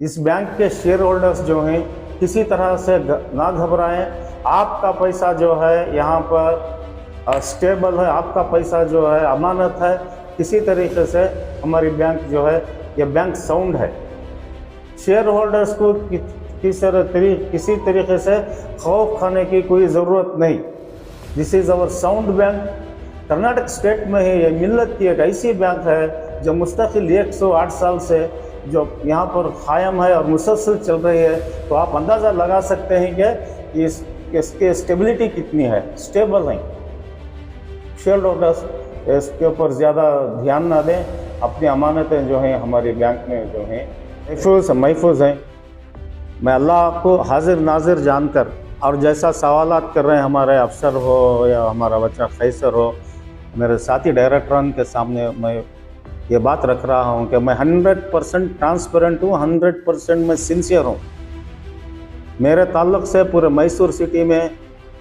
इस बैंक के share holders जो हैं किसी तरह से ना घबराएं। आपका पैसा जो है यहाँ पर स्टेबल है, आपका पैसा जो है अमानत है। किसी तरीके से हमारी बैंक जो है ये बैंक साउंड है। शेयर होल्डर्स को किसी तरीके से खौफ खाने की कोई ज़रूरत नहीं। This is our sound bank. Karnataka state में ही ये मिल्लत की एक ऐसी बैंक है जो मुस्तकिल 108 साल से जो यहाँ पर कायम है और मुसलसल चल रही है। तो आप अंदाज़ा लगा सकते हैं कि इसके स्टेबिलिटी कितनी है, स्टेबल है। शेयर होल्डर्स इसके ऊपर ज़्यादा ध्यान ना दें। अपनी अमानतें जो हैं हमारी बैंक में जो हैं महफूज हैं। मैं अल्लाह को हाजिर नाजिर जानकर और जैसा सवालात कर रहे हैं हमारे अफसर हो या हमारा बच्चा खैसर हो, मेरे साथी डायरेक्टरान के सामने मैं ये बात रख रहा हूँ कि मैं 100% ट्रांसपेरेंट हूँ, 100% मैं सिंसियर हूँ। मेरे ताल्लुक़ से पूरे मैसूर सिटी में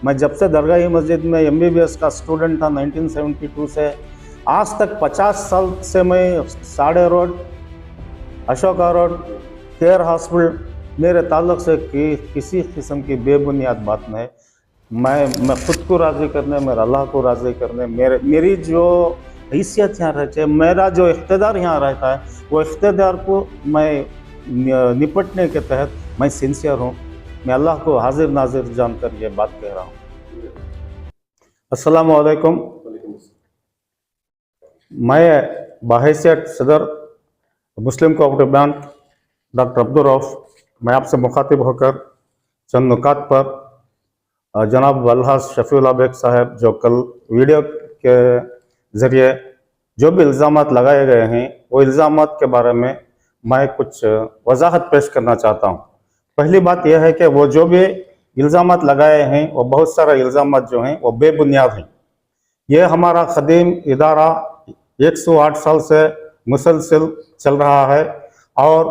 मैं जब से दरगाही मस्जिद में MBBS का स्टूडेंट था 1972 से आज तक 50 साल से मैं साड़े road, Ashoka road, care hospital, मेरे ताल्लुक़ से किसी किस्म की बेबुनियाद बात नहीं। मैं ख़ुद को राज़ी करने, मेरे अल्लाह को राज़ी करने, मेरी जो हैसियत यहाँ रहती है, मेरा जो इख्तिदार यहाँ रहता है, वो इख्तिदार को मैं निपटने के तहत मैं सिंसियर हूँ। मैं अल्लाह को हाजिर नाजिर जानकर ये बात कह रहा हूँ। अस्सलामु अलैकुम। मैं बहैसियत सदर Muslim cooperative bank doctor Abdul Rauf, मैं आपसे मुखातिब होकर चंद नुकात पर जनाब अल्हाज शफीउल्लाह बेग साहब जो कल वीडियो के ज़रिए जो भी इल्ज़ामात लगाए गए हैं वो इल्ज़ामात के बारे में मैं कुछ वजाहत पेश करना चाहता हूँ। पहली बात यह है कि वो जो भी इल्ज़ामात लगाए हैं वो बहुत सारे इल्ज़ामात जो हैं वो बेबुनियाद हैं। ये हमारा ख़दीम इदारा 108 साल से मुसलसल चल रहा है और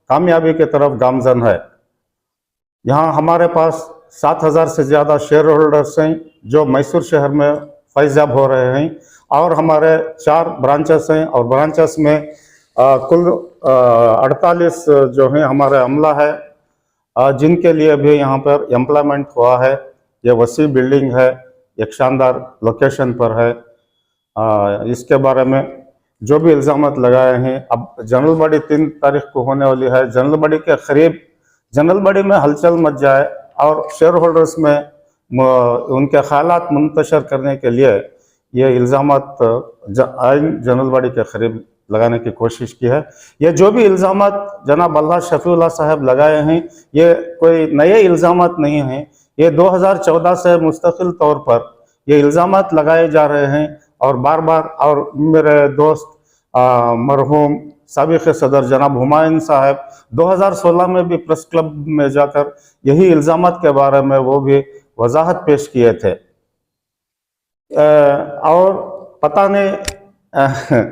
कामयाबी की तरफ गामज़न है। यहाँ हमारे पास 7000 से ज़्यादा शेयर होल्डर्स हैं जो मैसूर शहर में फैज़याब हो रहे हैं और हमारे 4 ब्रांचेस हैं और ब्रांचेस में कुल 48 जो हैं हमारे अमला है जिनके लिए भी यहाँ पर एम्प्लॉयमेंट हुआ है। ये वसी बिल्डिंग है, एक शानदार लोकेशन पर है। इसके बारे में जो भी इल्ज़ामात लगाए हैं, अब जनरल बॉडी 3 तारीख को होने वाली है। जनरल बॉडी के करीब जनरल बॉडी में हलचल मच जाए और शेयर होल्डर्स में उनके ख्यालात मुंतशर करने के लिए ये इल्ज़ामात जनरल बॉडी के करीब लगाने की कोशिश की है। ये जो भी इल्ज़ामात जनाब अल्लाह शफीउल्लाह साहब लगाए हैं ये कोई नए इल्ज़ामात नहीं हैं। ये 2014 से मुस्तकिल तौर पर ये इल्ज़ामात लगाए जा रहे हैं और बार बार, और मेरे दोस्त मरहूम साबिक़ सदर जनाब हुमायूं साहब 2016 में भी प्रेस क्लब में जाकर यही इल्ज़ामात के बारे में वो भी वजाहत पेश किए थे। और पता नहीं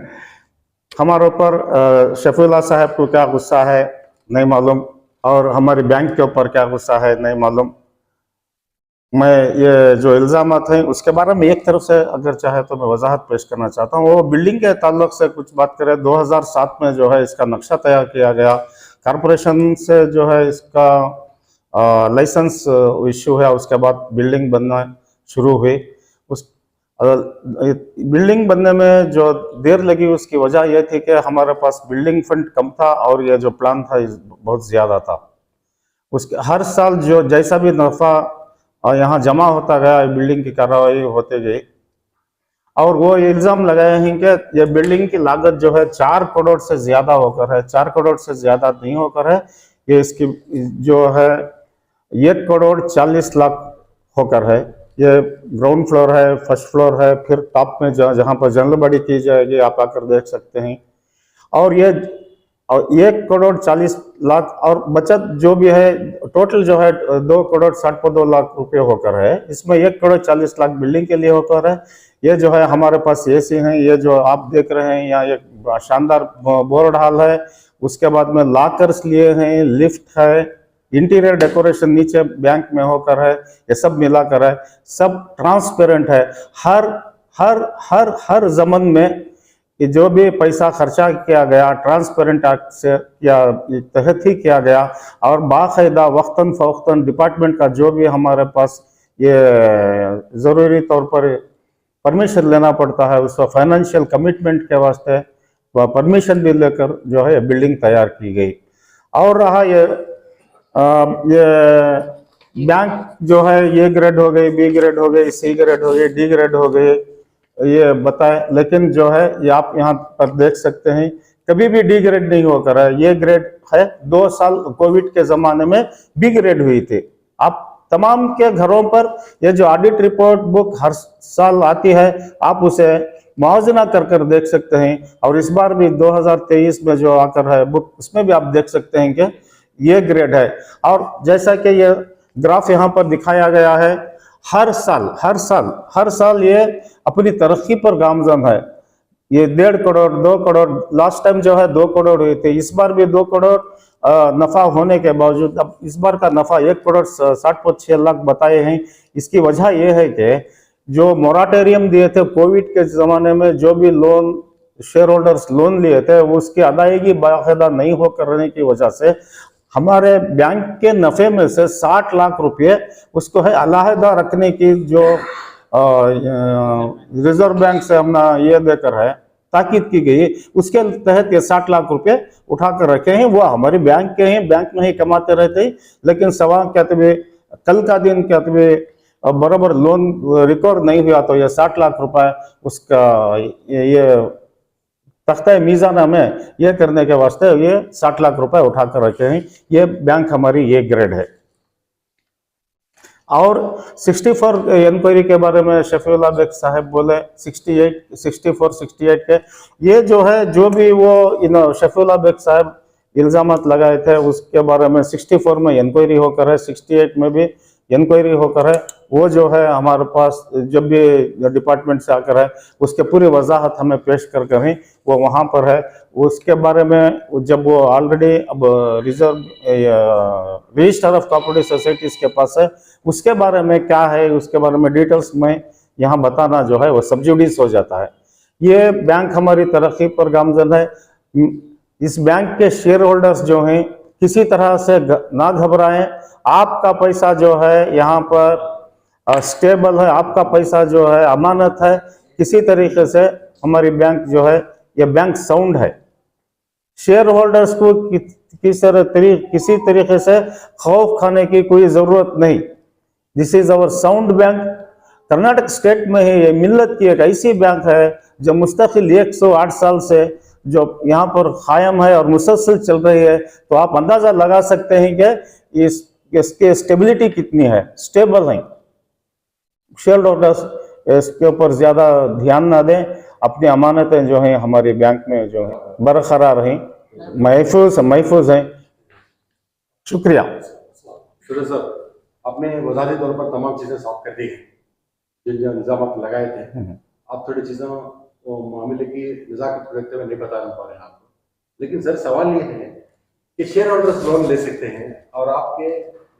हमारे ऊपर शफीउल्लाह साहब को क्या गुस्सा है नहीं मालूम, और हमारी बैंक के ऊपर क्या गुस्सा है नहीं मालूम। मैं ये जो इल्ज़ामात हैं उसके बारे में एक तरफ से अगर चाहे तो मैं वजाहत पेश करना चाहता हूँ। वो बिल्डिंग के ताल्लुक से कुछ बात करें, 2007 में जो है इसका नक्शा तैयार किया गया, कॉरपोरेशन से जो है इसका लाइसेंस इशू है, उसके बाद बिल्डिंग बनना शुरू हुई। उस बिल्डिंग बनने में जो देर लगी उसकी वजह यह थी कि हमारे पास बिल्डिंग फंड कम था और ये जो प्लान था बहुत ज़्यादा था। उसके हर साल जो जैसा भी नफ़ा और यहाँ जमा होता गया, बिल्डिंग की कार्रवाई होते गई और वो इल्ज़ाम लगाए हैं कि ये बिल्डिंग की लागत जो है 4 करोड़ से ज़्यादा होकर है। 4 करोड़ से ज़्यादा नहीं होकर है, ये इसकी जो है 1 करोड़ 40 लाख होकर है। ये ग्राउंड फ्लोर है, फर्स्ट फ्लोर है, फिर टॉप में जहाँ पर जनरल बॉडी की जाएगी आप आकर देख सकते हैं। और ये 1 करोड़ 40 लाख और बचत जो भी है टोटल जो है 2 करोड़ 62 लाख रुपए होकर है। इसमें 1 करोड़ 40 लाख बिल्डिंग के लिए होकर है। ये जो है हमारे पास एसी हैं, ये जो आप देख रहे हैं यहाँ एक शानदार बोर्ड हॉल है, उसके बाद में लॉकर्स लिए हैं, लिफ्ट है, इंटीरियर डेकोरेशन नीचे बैंक में होकर है, ये सब मिलाकर है, सब ट्रांसपेरेंट है। हर जमन में कि जो भी पैसा खर्चा किया गया ट्रांसपेरेंट एक्ट से तहत ही किया गया, और बाकायदा वक्तन फ़वक्तन डिपार्टमेंट का जो भी हमारे पास ये ज़रूरी तौर पर परमिशन लेना पड़ता है, उसका फाइनेंशियल कमिटमेंट के वास्ते वह परमिशन भी लेकर जो है बिल्डिंग तैयार की गई। और रहा ये बैंक जो है ए ग्रेड हो गई, बी ग्रेड हो गई, सी ग्रेड हो गई, डी ग्रेड हो गई, ये बताए, लेकिन जो है ये आप यहाँ पर देख सकते हैं कभी भी डी ग्रेड नहीं होकर है, ये ग्रेड है। 2 साल कोविड के जमाने में बी ग्रेड हुई थी। आप तमाम के घरों पर ये जो ऑडिट रिपोर्ट बुक हर साल आती है, आप उसे मुआवजना कर देख सकते हैं। और इस बार भी 2023 में जो आकर है बुक, उसमें भी आप देख सकते हैं कि ये ग्रेड है। और जैसा कि ये ग्राफ यहाँ पर दिखाया गया है, हर साल ये अपनी तरक्की पर गामजन है। ये 1.5 करोड़ 2 करोड़, लास्ट टाइम जो है 2 करोड़ हुए थे, इस बार भी 2 करोड़ नफा होने के बावजूद अब इस बार का नफा 1 करोड़ 60.6 लाख बताए हैं। इसकी वजह यह है कि जो मोराटोरियम दिए थे कोविड के जमाने में, जो भी लोन शेयर होल्डर्स लोन लिए थे, वो उसकी अदायगी बाकायदा नहीं हो करने की वजह से हमारे बैंक के नफे में से 60 लाख रुपए उसको है अलहदा रखने की जो रिजर्व बैंक से हमने ये देकर है ताकीद की गई, उसके तहत ये 60 लाख रुपए उठाकर रखे हैं। वो हमारे बैंक के हैं, बैंक में ही कमाते रहते हैं, लेकिन सवा कहते हुए कल का दिन कहते हुए बराबर लोन रिकवर नहीं हुआ तो ये 60 लाख रुपए उसका ये तख्ता मीज़ाना में ये करने के वास्ते ये 60 लाख रुपए उठाकर रखे हैं। ये बैंक हमारी ये ग्रेड है। और 64 इंक्वायरी के बारे में शफीउल्लाह बेग साहब बोले, 64 68 के ये जो है, जो भी वो इन शफीउल्लाह बेग साहब इल्ज़ामात लगाए थे उसके बारे में 64 में इंक्वायरी होकर है, 68 में भी इंक्वायरी होकर है। वो जो है हमारे पास जब भी डिपार्टमेंट से आकर है उसके पूरी वजाहत हमें पेश कर कर वो वहाँ पर है। उसके बारे में जब वो ऑलरेडी अब रजिस्टर ऑफ कोऑपरेटिव सोसाइटीज़ के पास है, उसके बारे में क्या है, उसके बारे में डिटेल्स में यहाँ बताना जो है वो सब्जुडिस हो जाता है। ये बैंक हमारी तरक्की पर गामजन है। इस बैंक के शेयर होल्डर्स जो हैं किसी तरह से ना घबराएं। आपका पैसा जो है यहाँ पर स्टेबल है, आपका पैसा जो है अमानत है। किसी तरीके से हमारी बैंक जो है ये बैंक साउंड है। शेयर होल्डर्स को किसी तरीके से खौफ खाने की कोई ज़रूरत नहीं। This is our sound bank. Karnataka state में ही ये मिल्लत की एक ऐसी बैंक है जो मुस्तकिल 108 साल से जो यहाँ पर कायम है और मुसलसल चल रही है। तो आप अंदाज़ा लगा सकते हैं कि इसके स्टेबिलिटी कितनी है, स्टेबल है। शेयर होल्डर्स इसके ऊपर ज़्यादा ध्यान ना दें, अपनी अमानतें जो हैं हमारे बैंक में जो है बरकरार हैं, महफूज हैं। शुक्रिया। सर, आपने वज़ाहती तौर पर तमाम चीज़ें साफ कर दी हैं जो इल्ज़ाम लगाए थे। आप थोड़ी चीज़ों मामले की नज़ाकत को देखते हुए नहीं बता पा रहे हैं आपको, लेकिन सर सवाल ये है कि शेयर होल्डर्स लोन ले सकते हैं और आपके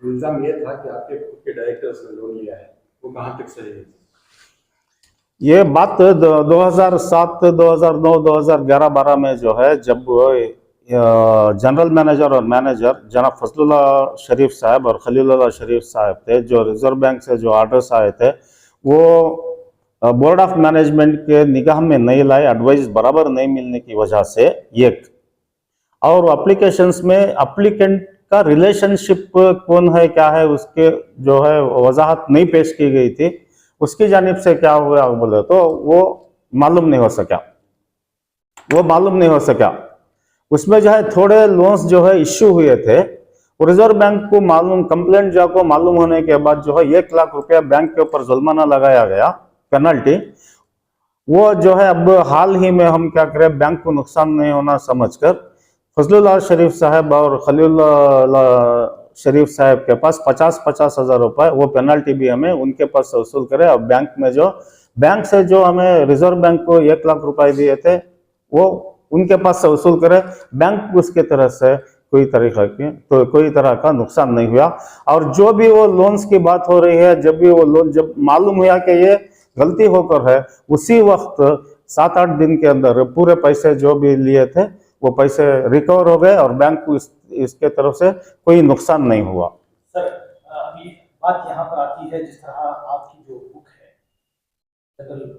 इल्ज़ाम ये था कि आपके खुद के डायरेक्टर्स ने लोन लिया है, वो कहाँ तक सही है? ये बात 2007, 2009, 2011-12 में जो है जब जनरल मैनेजर और मैनेजर जनाब फजलुल्लाह शरीफ साहब और खलीलुल्लाह शरीफ साहब थे, जो रिजर्व बैंक से जो ऑर्डर्स आए थे वो बोर्ड ऑफ मैनेजमेंट के निगाह में नहीं लाए, एडवाइस बराबर नहीं मिलने की वजह से एक, और एप्लीकेशंस में एप्लीकेंट का रिलेशनशिप कौन है क्या है उसके जो है वजाहत नहीं पेश की गई थी। उसकी जानिब से क्या हुआ बोले तो वो मालूम नहीं हो सका। उसमें जो है थोड़े लोन्स जो है इश्यू हुए थे। रिजर्व बैंक को मालूम, कंप्लेंट जो को मालूम होने के बाद जो है 1 लाख रुपया बैंक के ऊपर जुर्माना लगाया गया, पेनल्टी। वो जो है अब हाल ही में हम क्या करें, बैंक को नुकसान नहीं होना समझकर फजलुल्लाह शरीफ साहब और खलीलुल्लाह शरीफ साहब के पास 50-50 हज़ार रुपये वो पेनल्टी भी हमें उनके पास से वसूल करें। और बैंक से जो हमें रिजर्व बैंक को 1 लाख रुपए दिए थे वो उनके पास से वसूल करें। बैंक उसके तरह से कोई तरह का नुकसान नहीं हुआ। और जो भी वो लोन्स की बात हो रही है, जब भी वो लोन जब मालूम हुआ कि ये गलती होकर है, उसी वक्त 7-8 दिन के अंदर पूरे पैसे जो भी लिए थे वो पैसे रिकवर हो गए और बैंक को इसके तरफ से कोई नुकसान नहीं हुआ। सर अभी बात यहाँ पर आती है, जिस तरह आपकी जो बुक है जनरल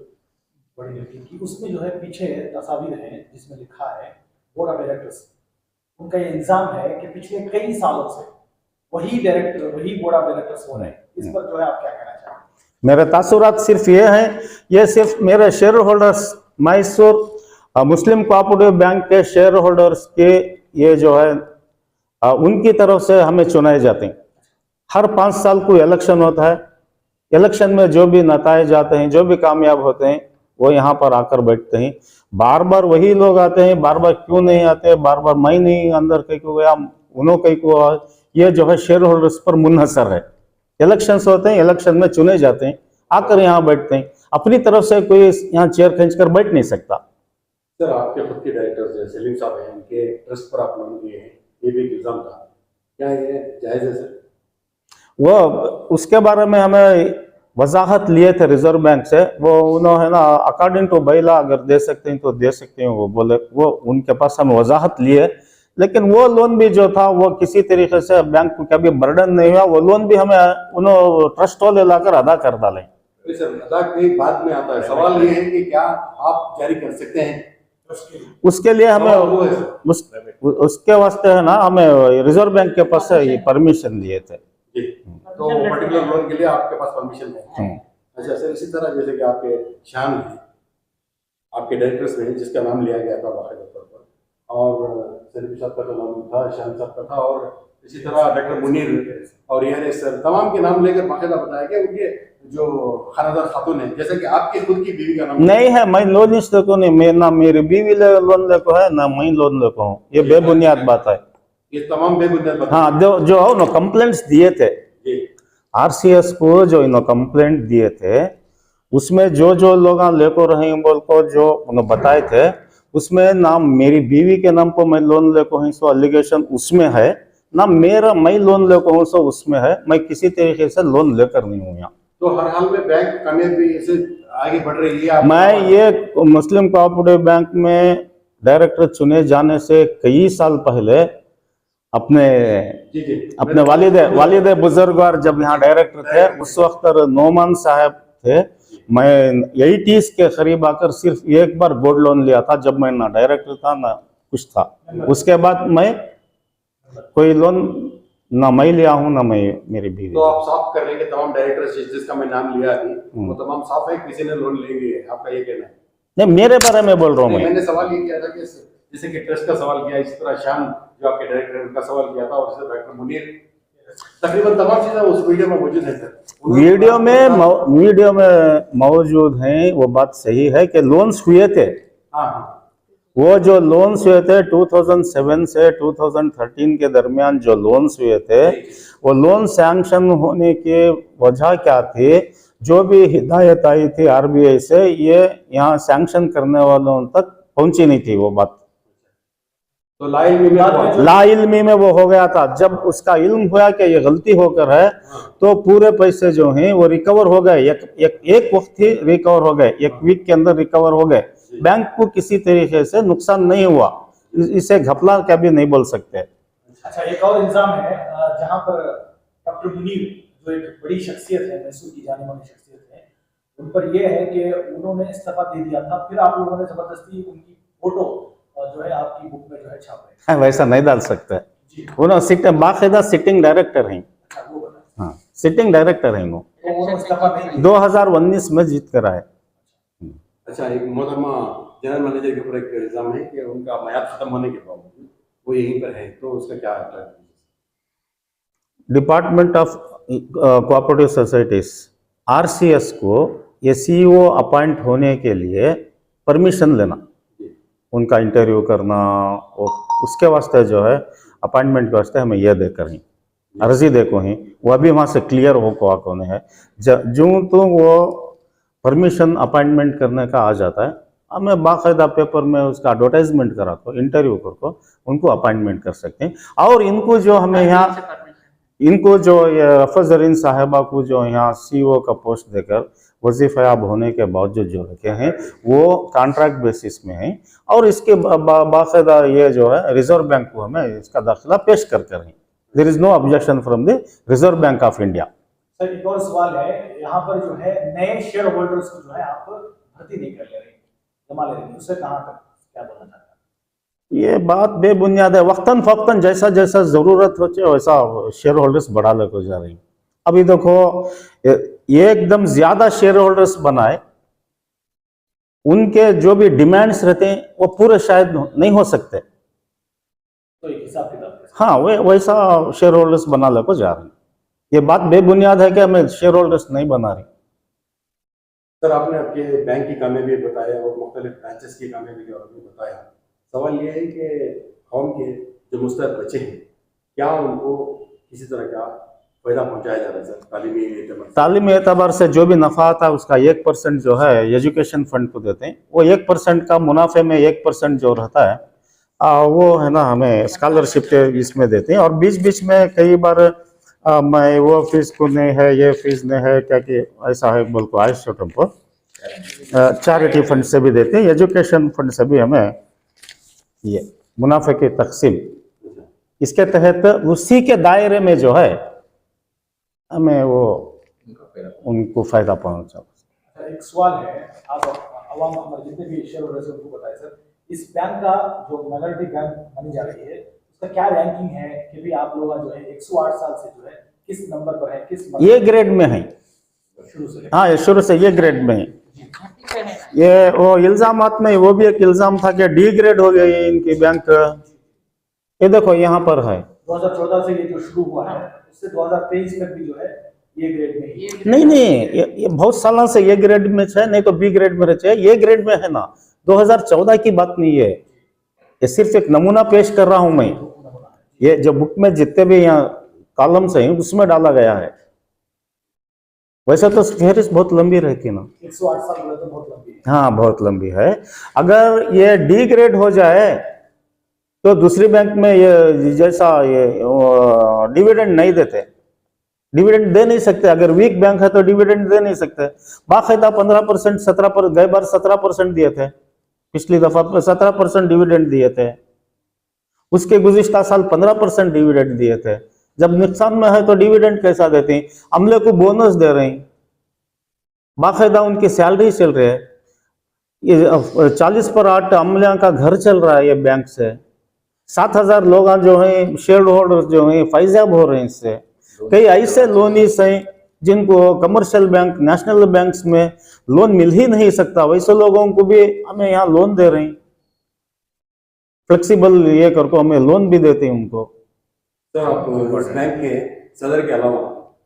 बड़ी व्यक्ति की, उसमें जो है पीछे तस्वीर है जिसमें लिखा है बोर्ड ऑफ डायरेक्टर्स। उनका ये इल्जाम है कि पिछले कई सालों से वही डायरेक्टर, वही बोर्ड ऑफ डायरेक्टर्स हो रहे हैं। इस पर जो है आप क्या कहना चाहेंगे? मेरे तासुरात सिर्फ ये हैं, ये सिर्फ मेरे शेयर होल्डर्स, मैसूर मुस्लिम कोऑपरेटिव बैंक के शेयर होल्डर्स के ये जो है उनकी तरफ से हमें चुनाए जाते हैं। हर 5 साल को इलेक्शन होता है, इलेक्शन में जो भी नताए जाते हैं, जो भी कामयाब होते हैं, वो यहाँ पर आकर बैठते हैं। बार बार वही लोग आते हैं, बार बार क्यों नहीं आते, बार बार मैं नहीं अंदर कहीं को गया, उन्होंने कहीं को, ये जो है शेयर होल्डर्स पर मुनहसर है। इलेक्शंस होते हैं, इलेक्शन में चुने जाते हैं, आकर यहाँ बैठते हैं। अपनी तरफ से कोई यहाँ चेयर खींच कर बैठ नहीं सकता। सर आपके खुद के डायरेक्टर जो सलीम साहब हैं, उनके ट्रस्ट पर आप लोन दिए हैं, ये भी एक इल्जाम था, क्या ये जायज़ है सर? वो उसके बारे में हमें वजाहत लिए थे रिजर्व बैंक से, वो उन्होंने ना अकॉर्डिंग टू बैला अगर दे सकते हैं तो दे सकते हैं, वो बोले, वो उनके पास हम वजाहत लिए, लेकिन वो लोन भी जो था वो किसी तरीके से बैंक को कभी बर्डन नहीं हुआ। वो लोन भी हमें उन्होंने ट्रस्ट वाले लाकर अदा कर डाले। सर अदा की बात में आता है, सवाल ये है कि क्या आप जारी कर सकते हैं? उसके लिए हमें उसके वास्ते है ना, हमें रिजर्व बैंक के पास से ये परमिशन लिए थे। तो पर्टिकुलर लोन के लिए आपके पास परमिशन है। अच्छा सर, इसी तरह जैसे कि आपके शान है, आपके डायरेक्टर्स में जिसका नाम लिया गया था बाकायदा तौर पर, और सलीम साहब का जो नाम था, शान साहब का था, और इसी तरह डॉक्टर मुनीर और यार सर, तमाम के नाम लेकर बाकायदा बताया गया उनके जो खानादार खातून है, जैसे कि आपकी खुद की बीवी का नाम नहीं है। मैं लोन इस को नहीं, मैं ना मेरी बीवी लोन ले को है, ना मैं लोन ले को हूँ। ये बेबुनियाद बात है, ये तमाम बेबुनियाद बात। हाँ, जो है ना कंप्लेंट्स दिए थे आरसीएस को, जो इन्होंने कंप्लेंट दिए थे, उसमें जो जो लोग लेको रहे बोल को जो उन्होंने बताए थे, उसमें ना मेरी बीवी के नाम पर मैं लोन लेको हूँ सो एलिगेशन उसमें है, ना मेरा मैं लोन लेको हूँ सो उसमें है। मैं किसी तरीके से लोन लेकर नहीं हूँ यहाँ। तो हर हाल में बैंक कामयाबी से आगे बढ़ रही है। मैं ये मुस्लिम कोऑपरेटिव बैंक में डायरेक्टर चुने जाने से कई साल पहले अपने वालिद बुजुर्गवार जब यहाँ डायरेक्टर थे, उस वक्त नोमान साहब थे। मैं 80s के करीब आकर सिर्फ एक बार गोल्ड लोन लिया था, जब मैं ना डायरेक्टर था ना कुछ था। उसके बाद मैं कोई लोन ना मैं लिया हूँ ना मैं मेरी बीवी। तो आप साफ कर रहे हैं कि तमाम डायरेक्टर्स जिसका मैं नाम लिया अभी वो तमाम साफ है, किसी ने लोन ले लिया है, आपका ये कहना है? नहीं, मेरे बारे में बोल रहा हूँ मैं। मैंने सवाल ये किया था कि जैसे कि ट्रस्ट का सवाल किया, इस तरह शान जो आपके डायरेक्टर उनका सवाल किया था, और जैसे डॉक्टर मुनीर, तकरीबन तमाम चीजें उस वीडियो में मौजूद है सर। वीडियो में मौजूद हैं। वो बात सही है कि लोन्स हुए थे। हाँ, वो जो लोन्स हुए थे 2007 से 2013 के दरमियान जो लोन्स हुए थे, वो लोन सैंक्शन होने की वजह क्या थी? जो भी हिदायत आई थी आरबीआई से, ये यहाँ सैंक्शन करने वालों तक पहुंची नहीं थी वो बात। तो लाइल्मी में वो हो गया था। जब उसका इल्म हुआ कि ये गलती होकर है, तो पूरे पैसे जो हैं वो रिकवर हो गए। एक वक्त ही रिकवर हो गए, एक वीक के अंदर रिकवर हो गए। बैंक को किसी तरीके से नुकसान नहीं हुआ। इसे घपला क्या भी नहीं बोल सकते। अच्छा, एक और इल्जाम है जहां पर डॉक्टर मुनीर, जो एक बड़ी शख्सियत है, मैसूर की जाने मानी शख्सियत है, उन पर यह है कि उन्होंने इस्तीफा दे दिया था, फिर आप लोगों ने जबरदस्ती उनकी फोटो जो है आपकी बुक में जो है छाप रहे हैं। वैसा नहीं डाल सकते। उन्होंने बाकायदा सिटिंग डायरेक्टर हैं। हाँ, सिटिंग डायरेक्टर हैं वो। 2019 में जीत कर आए। अच्छा, एक मोहतरमा जनरल मैनेजर के ऊपर एक इल्जाम है कि उनका मयाद खत्म होने के बावजूद वो यहीं पर है, तो उसका क्या है? Department of cooperative societies RCS को ये सीईओ अपॉइंट होने के लिए परमिशन लेना, उनका इंटरव्यू करना, और उसके वास्ते जो है अपॉइंटमेंट के वास्ते हमें यह देकर ही अर्जी देखो ही, वो अभी वहाँ से क्लियर हो को कौन है। जो तो वो परमिशन अपॉइंटमेंट करने का आ जाता है, हमें बाकायदा पेपर में उसका एडवर्टाइजमेंट करा को, इंटरव्यू कर को उनको अपॉइंटमेंट कर सकते हैं। और इनको जो हमें यहाँ, इनको जो ये रफा जरीन साहिबा को जो यहाँ सीईओ का पोस्ट देकर वजीफायाब होने के बावजूद जो रखे हैं वो कॉन्ट्रैक्ट बेसिस में हैं और इसके बाकायदा ये जो है रिजर्व बैंक को हमें इसका दाखिला पेश करते रहे। There is no objection from the Reserve Bank of India. Sir एक और सवाल है, यहाँ पर जो है नए शेयर होल्डर्स को जो है आप भर्ती नहीं कर ले रहे, जमा ले रहे हैं, उससे कहाँ तक क्या बोलना चाहते हैं? ये बात बेबुनियाद है। वक्तन फक्तन जैसा जैसा जरूरत होती वैसा शेयर होल्डर्स बढ़ा लेकर जा रही। अभी देखो ये एकदम ज्यादा शेयर होल्डर्स बनाए, उनके जो भी डिमांड्स रहते हैं वो पूरे शायद नहीं हो सकते, तो एक हिसाब किताब है। हाँ वे वैसा शेयर होल्डर्स बना लेकर जा रहे हैं। ये बात बेबुनियाद है कि हमें शेयर होल्डर्स नहीं बना रही। सर आपने आपके बैंक की कामयाबी बताया और मुख्तलिफ ब्रांचेस की कामयाबी के बारे में बताया। सवाल ये है कि कौम के जो मुस्तैद बच्चे हैं क्या उनको किसी तरह का फायदा पहुंचाया जा रहा है सर तालीमी एतबार से? तालीमी एतबार से जो भी नफा आता है उसका 1% जो है एजुकेशन फंड को देते हैं। वो 1% का मुनाफे में 1% जो रहता है वो है ना हमें स्कॉलरशिप के इसमें देते हैं। और बीच बीच में कई बार मैं वो फीस को नहीं है, ये फीस नहीं है, क्या कि ऐसा है बोल को आइस छोटम को चैरिटी फंड से भी देते हैं, एजुकेशन फंड से भी हमें ये मुनाफे की तकसीम इसके तहत उसी के दायरे में जो है हमें वो उनको फायदा पहुंचा। एक सवाल है, आप आवाम हमारे जितने भी शेयर होल्डर्स हैं उनको बताएं सर, इस बैंक का जो माइनॉरिटी बैंक मानी जा रही है उसका क्या रैंकिंग है कि भी आप लोग जो है 108 साल से जो है किस नंबर पर है, किस ये ग्रेड में है शुरू से? हाँ ये शुरू से ये ग्रेड में है। ये वो इल्जामात में वो भी एक इल्जाम था कि डी ग्रेड हो गई इनकी बैंक। ये देखो यहाँ पर है 2014 से ये जो शुरू हुआ है उससे 2023 तक भी जो है ये ग्रेड में ही। नहीं ये बहुत सालों से ये ग्रेड में है, नहीं तो बी ग्रेड में रहे, ये ग्रेड में है ना। 2014 की बात नहीं है, ये सिर्फ एक नमूना पेश कर रहा हूं मैं। ये जो बुक में जितने भी यहाँ कॉलम्स हैं उसमें डाला गया है। वैसे तो फहरिस्त बहुत लंबी रहती ना, 108 साल बोले तो बहुत लंबी है। हाँ बहुत लंबी है। अगर ये डी ग्रेड हो जाए तो दूसरी बैंक में ये जैसा ये डिविडेंड नहीं देते, डिविडेंड दे नहीं सकते। अगर वीक बैंक है तो डिविडेंड दे नहीं सकते। बाकायदा 15% 17% गए बार 17% दिए थे, पिछली दफा 17% डिविडेंड दिए थे, उसके गुज़िश्ता साल 15% डिविडेंड दिए थे। जब नुकसान में है तो डिविडेंड कैसा देते हैं? अमले को बोनस दे रहे हैं, बाकायदा उनकी सैलरी चल रही है। ये 40 पर 8 अमले का घर चल रहा है ये बैंक से। 7,000 लोग जो हैं शेयर होल्डर्स जो हैं फायदेमंद हो रहे हैं इससे। कई ऐसे लोनीस हैं जिनको कमर्शियल बैंक नेशनल बैंक्स में लोन मिल ही नहीं सकता, वैसे लोगों को भी हमें यहाँ लोन दे रहे हैं, फ्लेक्सिबल ये करके हमें लोन भी देते हैं उनको। सर आप इस बैंक के सदर के अलावा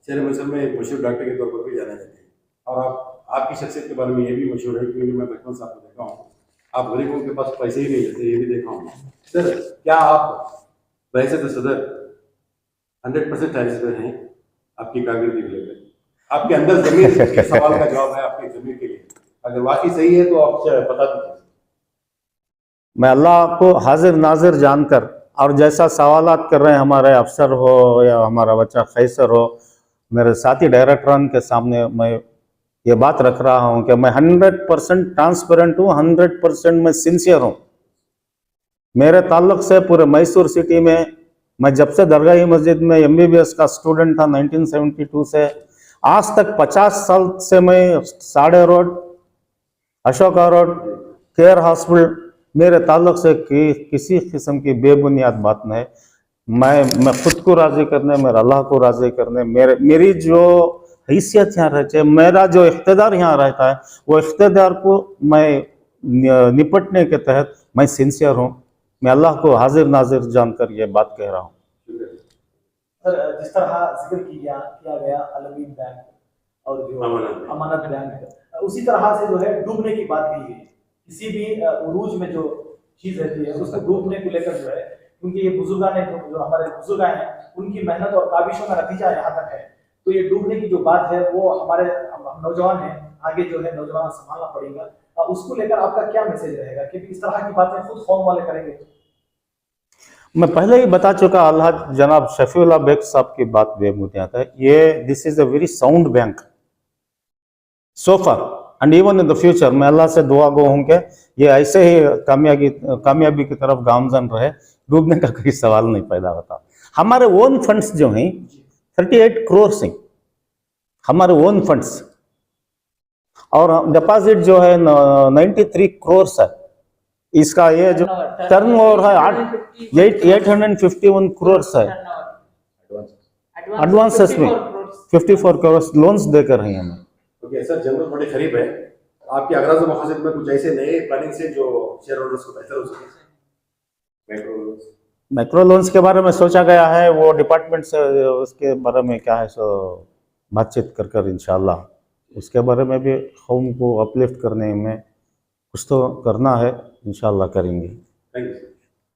शहर मिस्र में एक मशहूर डॉक्टर के तौर पर भी जाने जाते हैं और आपकी शख्सियत के बारे में ये भी मशहूर है क्योंकि मैं बचपन से आपको देखा हूँ, आप गरीबों के पास पैसे ही नहीं लेते, ये भी देखा हूँ। सर क्या आप वैसे तो सदर 100% सेटिस्फाइड हैं आपकी कारकर्दगी को लेकर? आपके अंदर जमीर के सवाल का जवाब है आपके जमीर के लिए, अगर वाकई सही है तो आप बता दीजिए। मैं अल्लाह को हाजिर नाजिर जानकर और जैसा सवालात कर रहे हैं हमारे अफसर हो या हमारा बच्चा खैसर हो, मेरे साथी डायरेक्टरान के सामने मैं ये बात रख रहा हूँ कि मैं 100% ट्रांसपेरेंट हूँ, 100% मैं सिंसियर हूँ। मेरे ताल्लुक से पूरे मैसूर सिटी में मैं जब से दरगाही मस्जिद में MBBS का स्टूडेंट था 1972 से आज तक 50 साल से मैं साड़े road, Ashoka road, care hospital, मेरे ताल्लुक से किसी किस्म की बेबुनियाद बात नहीं। मैं खुद को राजी करने, मेरे अल्लाह को राजी करने, मेरी जो हैसियत यहाँ रहती है, मेरा जो इख्तिदार यहाँ रहता है, वो इख्तिदार को मैं निपटने के तहत मैं सिंसियर हूँ। मैं अल्लाह को हाजिर नाजिर जानकर ये बात कह रहा हूँ। सर जिस तरह जिक्र किया गया अलमीन बैंक और जो अमानत बैंक, उसी तरह से जो है डूबने की बात की गई। किसी भी उरूज में जो चीज रहती है उसको डूबने को लेकर जो है, क्योंकि ये बुजुर्गान ने जो हमारे बुजुर्ग हैं उनकी मेहनत और काविशों का नतीजा यहाँ तक है, तो ये डूबने की जो बात है वो हमारे नौजवान हैं, आगे जो है नौजवान संभालना पड़ेगा। उसको लेकर आपका क्या मैसेज रहेगा कि इस तरह की बातें खुद कौम वाले करेंगे? मैं पहले ही बता चुका, अल्लाह जनाब शफीउल्लाह बेग साहब की बात बेबुनियाद है। ये this is a very sound bank. so far and even in the future मैं अल्लाह से दुआ गो हूँ कि ये ऐसे ही कामयाबी की तरफ गामजन रहे, डूबने का कोई सवाल नहीं पैदा होता। हमारे ओन फंड्स जो हैं 38 करोड़ हैं हमारे ओन फंड्स, और डिपॉजिट जो है 93 करोड़ है। इसका ये जो टर्न ओवर है 851 करोड़ है। एडवांसेस में 54 करोड़ लोन्स देकर हैं हमें। ओके सर, जनवरी बड़े करीब है, आपके अगराज मकासद में कुछ ऐसे नए प्लानिंग से जो शेयर होल्डर्स को बेहतर हो सके? मैक्रो लोन्स के बारे में सोचा गया है, वो डिपार्टमेंट से उसके बारे में क्या है सो बातचीत कर इंशाल्लाह उसके बारे में भी हम को अपलिफ्ट करने में कुछ तो करना है, इंशाल्लाह करेंगे। Thank you.